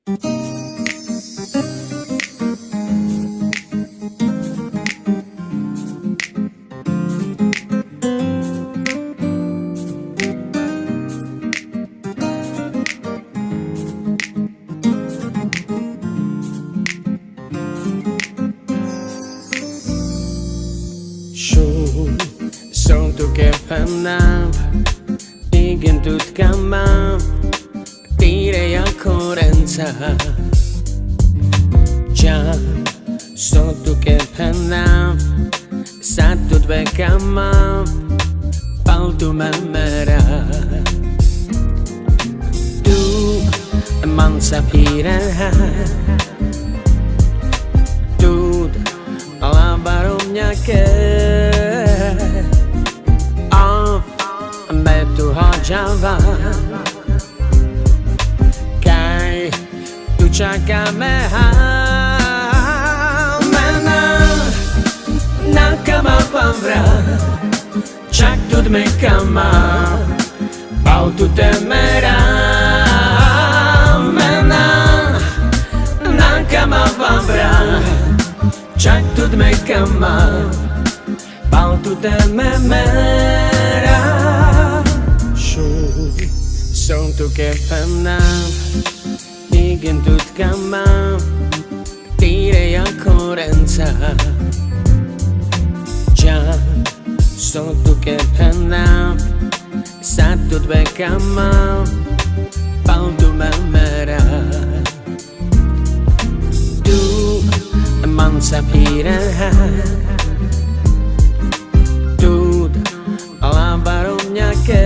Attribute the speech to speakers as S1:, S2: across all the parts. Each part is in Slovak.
S1: Są tu kepanam, igen tutkamam, tire jako ręce. Są tu kepanam, satut bekamam, paltu memera. Tu man sapire, tu alabaromnya ke. Tu hojava Kai tu čakáme Mena Nakama pavra Čak tu dmekama Pau tu temera Mena Nakama pavra Čak tu dmekama Pau tu temera Są tu kepanam, igen tutkamam, tire jako ręce. Są tu kepanam, satut bekamam, paltu memera. Tu man sapire, tu alabaromnya ke.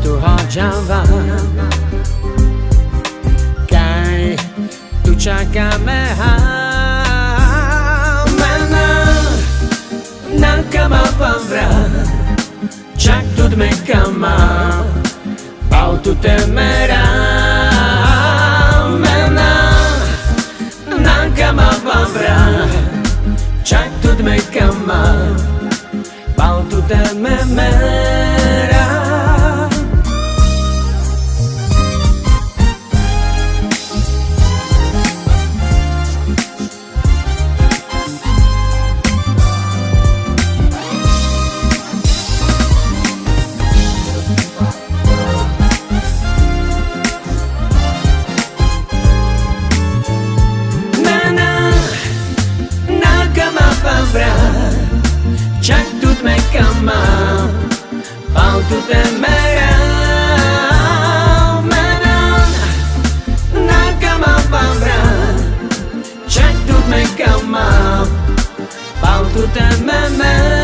S1: Tu hojava Kai tu čakáme Mena Nakama pavra Čak tu dmekama Pau tu temera Mena Nakama pavra Čak tu dmekama Pau tu temera. Čak tu dmekama Pau tu temera Mena Nakama pavra Čak tu dmekama Pau tu temera.